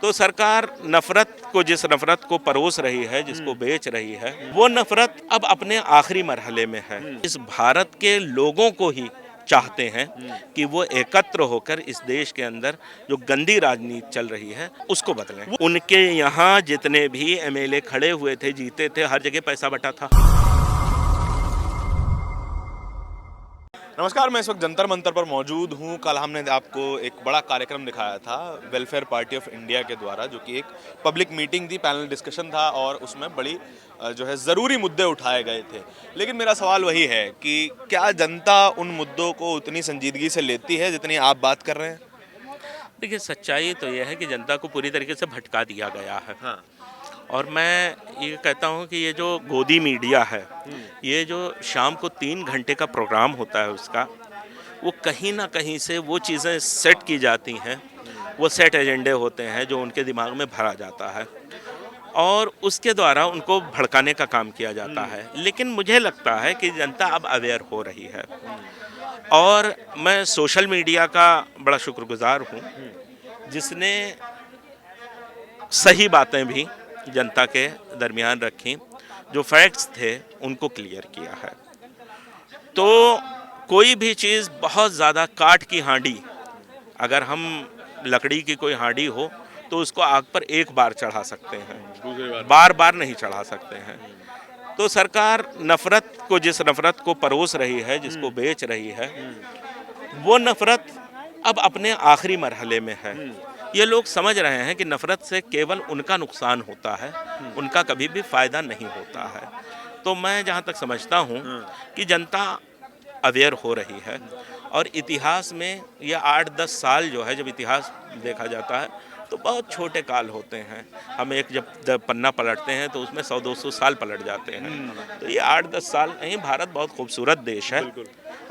तो सरकार जिस नफरत को परोस रही है, जिसको बेच रही है, वो नफरत अब अपने आखिरी मरहले में है। इस भारत के लोगों को ही चाहते हैं कि वो एकत्र होकर इस देश के अंदर जो गंदी राजनीति चल रही है उसको बदलें। उनके यहाँ जितने भी एमएलए खड़े हुए थे, जीते थे, हर जगह पैसा बटा था। नमस्कार, मैं इस वक्त जंतर मंतर पर मौजूद हूँ। कल हमने आपको एक बड़ा कार्यक्रम दिखाया था वेलफेयर पार्टी ऑफ इंडिया के द्वारा, जो कि एक पब्लिक मीटिंग थी, पैनल डिस्कशन था और उसमें बड़ी जो है ज़रूरी मुद्दे उठाए गए थे। लेकिन मेरा सवाल वही है कि क्या जनता उन मुद्दों को उतनी संजीदगी से लेती है जितनी आप बात कर रहे हैं? देखिए, सच्चाई तो यह है कि जनता को पूरी तरीके से भटका दिया गया है। हाँ। और मैं ये कहता हूँ कि ये जो गोदी मीडिया है, ये जो शाम को 3 घंटे का प्रोग्राम होता है उसका, वो कहीं ना कहीं से वो चीज़ें सेट की जाती हैं, वो सेट एजेंडे होते हैं जो उनके दिमाग में भरा जाता है और उसके द्वारा उनको भड़काने का काम किया जाता है। लेकिन मुझे लगता है कि जनता अब अवेयर हो रही है और मैं सोशल मीडिया का बड़ा शुक्रगुजार हूँ, जिसने सही बातें भी जनता के दरमियान रखी, जो फैक्ट्स थे उनको क्लियर किया है। तो कोई भी चीज़ बहुत ज़्यादा काठ की हांडी, अगर हम लकड़ी की कोई हांडी हो तो उसको आग पर एक बार चढ़ा सकते हैं, बार बार नहीं चढ़ा सकते हैं। तो सरकार जिस नफरत को परोस रही है, जिसको बेच रही है, वो नफरत अब अपने आखिरी मरहले में है। ये लोग समझ रहे हैं कि नफरत से केवल उनका नुकसान होता है, उनका कभी भी फायदा नहीं होता है। तो मैं जहाँ तक समझता हूँ कि जनता अवेयर हो रही है और इतिहास में ये 8-10 साल जो है, जब इतिहास देखा जाता है तो बहुत छोटे काल होते हैं। हम जब पन्ना पलटते हैं तो उसमें 100-200 साल पलट जाते हैं। तो ये 8-10 साल नहीं, भारत बहुत खूबसूरत देश है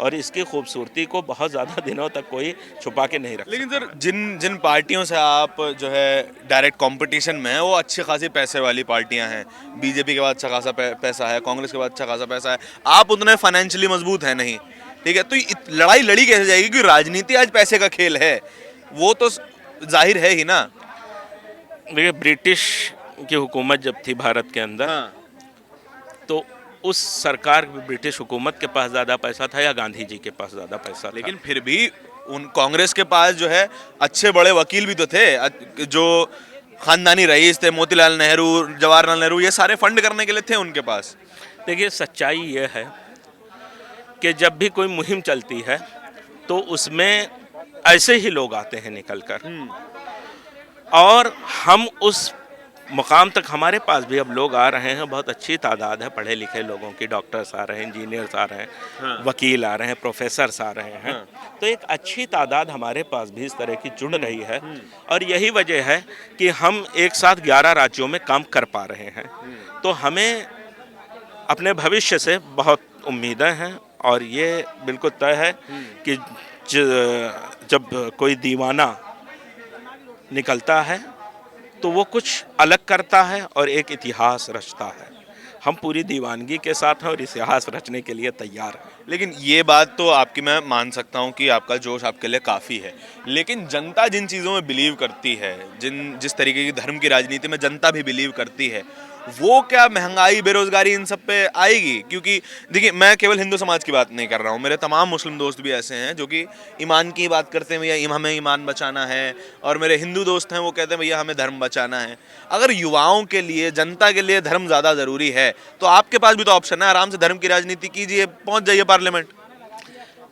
और इसकी खूबसूरती को बहुत ज़्यादा दिनों तक कोई छुपा के नहीं रख। लेकिन सर, जिन जिन पार्टियों से आप जो है डायरेक्ट कंपटीशन में है, वो अच्छी खासी पैसे वाली पार्टियां हैं। बीजेपी के बाद अच्छा खासा पैसा है, कांग्रेस के बाद अच्छा खासा पैसा है, आप उतने फाइनेंशियली मजबूत हैं नहीं, ठीक है? तो लड़ाई लड़ी कैसे जाएगी? क्योंकि राजनीति आज पैसे का खेल है, वो तो जाहिर है ही ना। देखिए, ब्रिटिश की हुकूमत जब थी भारत के अंदर, तो उस सरकार, ब्रिटिश हुकूमत के पास ज़्यादा पैसा था या गांधी जी के पास ज़्यादा पैसा था? लेकिन फिर भी उन कांग्रेस के पास जो है अच्छे बड़े वकील भी तो थे, जो खानदानी रईस थे, मोतीलाल नेहरू, जवाहरलाल नेहरू, ये सारे फंड करने के लिए थे उनके पास। देखिए, सच्चाई ये है कि जब भी कोई मुहिम चलती है तो उसमें ऐसे ही लोग आते हैं निकल कर, और हम उस मुकाम तक, हमारे पास भी अब लोग आ रहे हैं, बहुत अच्छी तादाद है पढ़े लिखे लोगों की, डॉक्टर्स आ रहे हैं, इंजीनियर्स आ रहे हैं, वकील आ रहे हैं, प्रोफेसर्स आ रहे हैं। तो एक अच्छी तादाद हमारे पास भी इस तरह की जुड़ रही है और यही वजह है कि हम एक साथ 11 राज्यों में काम कर पा रहे हैं। तो हमें अपने भविष्य से बहुत उम्मीदें हैं और ये बिल्कुल तय है कि जब कोई दीवाना निकलता है तो वो कुछ अलग करता है और एक इतिहास रचता है। हम पूरी दीवानगी के साथ हैं और इतिहास रचने के लिए तैयार हैं। लेकिन ये बात तो आपकी मैं मान सकता हूँ कि आपका जोश आपके लिए काफ़ी है, लेकिन जनता जिन चीज़ों में बिलीव करती है, जिस तरीके की धर्म की राजनीति में जनता भी बिलीव करती है, वो क्या महंगाई, बेरोजगारी, इन सब पे आएगी? क्योंकि देखिए, मैं केवल हिंदू समाज की बात नहीं कर रहा हूँ, मेरे तमाम मुस्लिम दोस्त भी ऐसे हैं जो कि ईमान की बात करते हैं, भैया हमें ईमान बचाना है, और मेरे हिंदू दोस्त हैं वो कहते हैं भैया हमें धर्म बचाना है। अगर युवाओं के लिए, जनता के लिए धर्म ज़्यादा ज़रूरी है तो आपके पास भी तो ऑप्शन है, आराम से धर्म की राजनीति कीजिए, पहुँच जाइए पार्लियामेंट।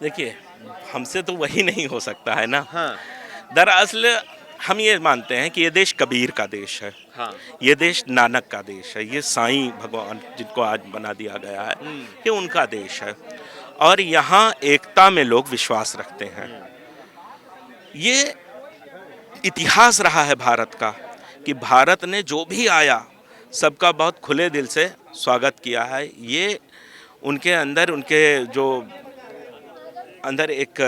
देखिए, हमसे तो वही नहीं हो सकता है ना। हाँ। दरअसल हम ये मानते हैं कि ये देश कबीर का देश है, हाँ। ये देश नानक का देश है, ये साईं भगवान जिनको आज बना दिया गया है, ये उनका देश है और यहाँ एकता में लोग विश्वास रखते हैं। ये इतिहास रहा है भारत का कि भारत ने जो भी आया सबका बहुत खुले दिल से स्वागत किया है। ये उनके जो अंदर एक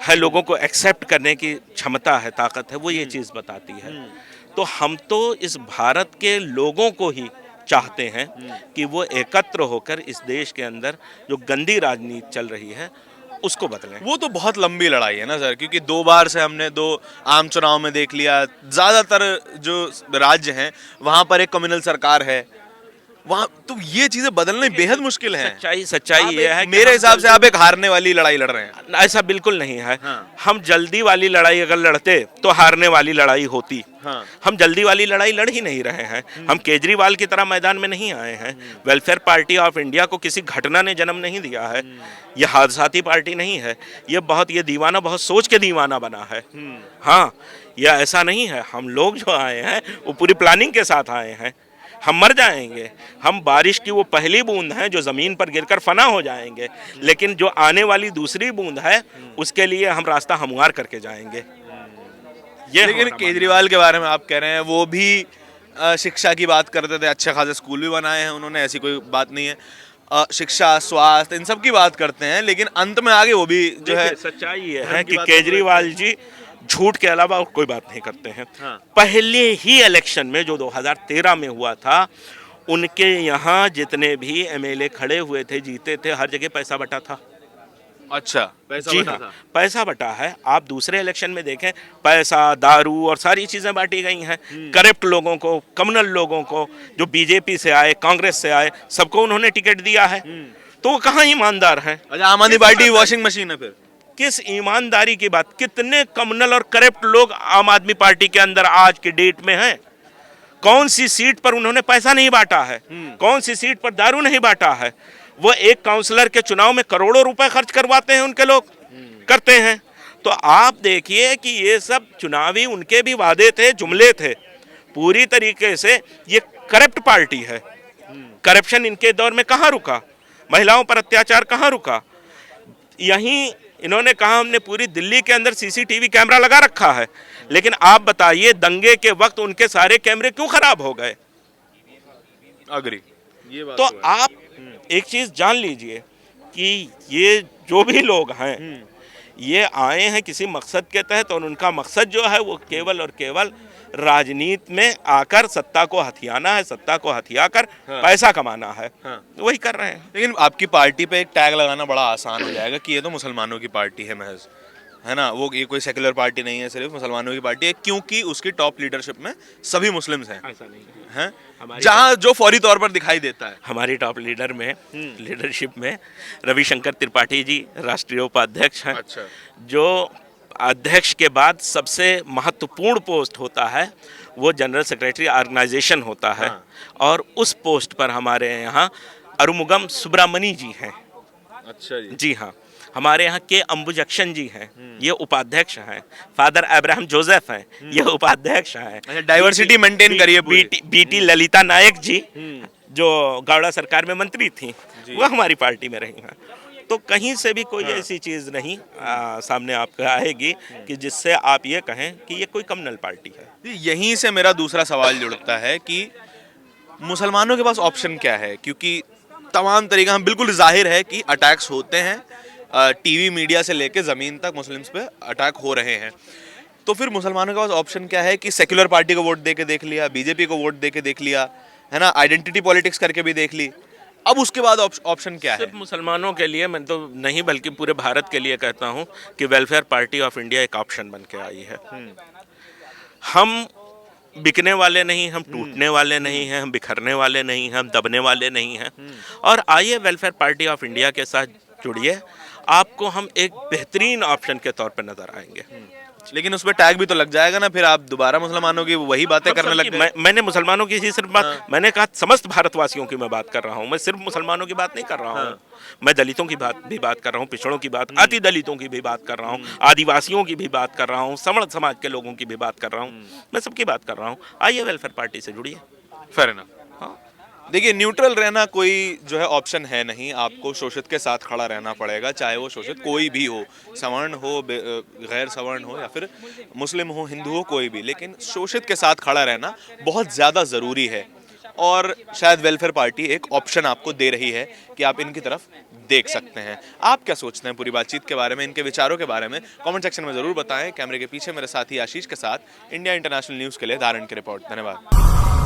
है, लोगों को एक्सेप्ट करने की क्षमता है, ताकत है, वो ये चीज़ बताती है। तो हम तो इस भारत के लोगों को ही चाहते हैं कि वो एकत्र होकर इस देश के अंदर जो गंदी राजनीति चल रही है उसको बदलें। वो तो बहुत लंबी लड़ाई है ना सर, क्योंकि 2 बार से हमने 2 आम चुनाव में देख लिया, ज्यादातर जो राज्य हैं वहां पर एक कम्युनल सरकार है, वहां तो ये चीजें बदलने बेहद मुश्किल है। सच्चाई ये है कि मेरे हम हिसाब से आप एक हारने वाली लड़ाई लड़ रहे हैं। ऐसा बिल्कुल नहीं है। हाँ। हम जल्दी वाली लड़ाई अगर लड़ते तो हारने वाली लड़ाई होती। हाँ। हम जल्दी वाली लड़ाई लड़ ही नहीं रहे हैं। हम केजरीवाल की तरह मैदान में नहीं आए हैं। वेलफेयर पार्टी ऑफ इंडिया को किसी घटना ने जन्म नहीं दिया है। ये हादसाती पार्टी नहीं है। ये दीवाना बहुत सोच के दीवाना बना है। हाँ, यह ऐसा नहीं है। हम लोग जो आए हैं वो पूरी प्लानिंग के साथ आए हैं। हम मर जाएंगे, हम बारिश की वो पहली बूंद हैं जो ज़मीन पर गिरकर फना हो जाएंगे, लेकिन जो आने वाली दूसरी बूंद है उसके लिए हम रास्ता हमवार करके जाएंगे। ये लेकिन केजरीवाल के बारे में आप कह रहे हैं वो भी शिक्षा की बात करते थे, अच्छे खासे स्कूल भी बनाए हैं उन्होंने, ऐसी कोई बात नहीं है। शिक्षा, स्वास्थ्य, इन सब की बात करते हैं, लेकिन अंत में आगे वो भी जो है, सच्चाई ये है कि केजरीवाल जी झूठ के अलावा और कोई बात नहीं करते हैं। हाँ। पहले ही इलेक्शन में जो 2013 में हुआ था, उनके यहाँ जितने भी एमएलए खड़े हुए थे, जीते थे, हर जगह पैसा बटा था। अच्छा, पैसा जी बटा हाँ, था। पैसा बटा है। आप दूसरे इलेक्शन में देखें, पैसा, दारू और सारी चीजें बांटी गई हैं। करप्ट लोगों को, कम्युनल लोगों को, जो बीजेपी से आए, कांग्रेस से आए, सबको उन्होंने टिकट दिया है। तो वो कहाँ ईमानदार हैं? अच्छा, आम आदमी पार्टी वॉशिंग मशीन है फिर? किस ईमानदारी की बात? कितने कम्युनल और करप्ट लोग आम आदमी पार्टी के अंदर आज की डेट में हैं? कौन सी सीट पर उन्होंने पैसा नहीं बांटा है? कौन सी सीट पर दारू नहीं बांटा है? वो एक काउंसलर के चुनाव में करोड़ों रुपए खर्च करवाते हैं, उनके लोग करते हैं। तो आप देखिए कि ये सब चुनावी उनके भी वादे थे, जुमले थे। पूरी तरीके से ये करप्ट पार्टी है। करप्शन इनके दौर में कहाँ रुका? महिलाओं पर अत्याचार कहाँ रुका? यहीं इन्होंने कहा हमने पूरी दिल्ली के अंदर सीसीटीवी कैमरा लगा रखा है, लेकिन आप बताइए दंगे के वक्त उनके सारे कैमरे क्यों खराब हो गए? अग्री, ये बात तो है। आप एक चीज जान लीजिए कि ये जो भी लोग हैं, ये आए हैं किसी मकसद के तहत, और उनका मकसद जो है वो केवल और केवल राजनीति में आकर सत्ता को हथियाना है, सत्ता को हथियाकर पैसा कमाना है। हाँ। वही कर रहे हैं। लेकिन आपकी पार्टी पे एक टैग लगाना बड़ा आसान हो जाएगा कि ये तो मुसलमानों की पार्टी है महज, है ना? वो ये कोई सेक्युलर पार्टी नहीं है, सिर्फ मुसलमानों की पार्टी है, क्योंकि उसकी टॉप लीडरशिप में सभी मुस्लिम्स हैं। ऐसा नहीं हैं? हमारी जहां जो फौरी तौर पर दिखाई देता है। हमारी टॉप लीडरशिप में रविशंकर त्रिपाठी जी राष्ट्रीय उपाध्यक्ष हैं। अच्छा। जो अध्यक्ष के बाद सबसे महत्वपूर्ण पोस्ट होता है वो जनरल सेक्रेटरी ऑर्गेनाइजेशन होता है। हाँ। और उस पोस्ट पर हमारे यहाँ अरुमुगम सुब्रमणी जी हैं। अच्छा जी। जी हाँ, हमारे यहाँ के अंबुजक्शन जी हैं, ये उपाध्यक्ष हैं। फादर अब्राहम जोसेफ हैं, ये उपाध्यक्ष हैं। अच्छा, डाइवर्सिटी मेंटेन करिए पूरी। बीटी ललिता नायक जी जो गौड़ा सरकार में मंत्री थी, वो हमारी पार्टी में रही हैं। तो कहीं से भी कोई ऐसी चीज़ नहीं सामने आपको आएगी कि जिससे आप ये कहें कि ये कोई कम्युनल पार्टी है। यहीं से मेरा दूसरा सवाल जुड़ता है कि मुसलमानों के पास ऑप्शन क्या है, क्योंकि तमाम तरीका हम बिल्कुल जाहिर है कि अटैक्स होते हैं, टीवी मीडिया से लेके ज़मीन तक मुस्लिम्स पे अटैक हो रहे हैं। तो फिर मुसलमानों के पास ऑप्शन क्या है कि सेक्युलर पार्टी को वोट दे के देख लिया, बीजेपी को वोट दे के देख लिया, है ना, आइडेंटिटी पॉलिटिक्स करके भी देख ली, अब उसके बाद ऑप्शन क्या है? सिर्फ मुसलमानों के लिए मैं तो नहीं बल्कि पूरे भारत के लिए कहता हूँ कि वेलफेयर पार्टी ऑफ इंडिया एक ऑप्शन बन के आई है। हम बिकने वाले नहीं, हम टूटने वाले नहीं हैं, हम बिखरने वाले नहीं हैं, हम दबने वाले नहीं हैं। और आइए वेलफेयर पार्टी ऑफ इंडिया के साथ जुड़िए, आपको हम एक बेहतरीन ऑप्शन के तौर पर नजर आएंगे। लेकिन उस पर टैग भी तो लग जाएगा ना, फिर आप दोबारा मुसलमानों की वही बातें करने लग गए। मैंने मुसलमानों की ही सिर्फ बात मैंने कहा, समस्त भारतवासियों की मैं बात कर रहा हूँ। मैं सिर्फ मुसलमानों की बात नहीं कर रहा हूँ। मैं दलितों की बात भी बात कर रहा हूँ, पिछड़ों की बात, अति दलितों की भी बात कर रहा हूँ, आदिवासियों की भी बात कर रहा हूँ, सवर्ण समाज के लोगों की भी बात कर रहा हूँ। मैं सबकी बात कर रहा हूँ। आइए वेलफेयर पार्टी से जुड़िए। Fair enough. देखिए, न्यूट्रल रहना कोई जो है ऑप्शन है नहीं, आपको शोषित के साथ खड़ा रहना पड़ेगा, चाहे वो शोषित कोई भी हो, सवर्ण हो, गैर सवर्ण हो, या फिर मुस्लिम हो, हिंदू हो, कोई भी, लेकिन शोषित के साथ खड़ा रहना बहुत ज़्यादा ज़रूरी है। और शायद वेलफेयर पार्टी एक ऑप्शन आपको दे रही है कि आप इनकी तरफ देख सकते हैं। आप क्या सोचते हैं पूरी बातचीत के बारे में, इनके विचारों के बारे में? कमेंट सेक्शन में ज़रूर बताएं। कैमरे के पीछे मेरे साथी आशीष के साथ इंडिया इंटरनेशनल न्यूज़ के लिए धारण की रिपोर्ट। धन्यवाद।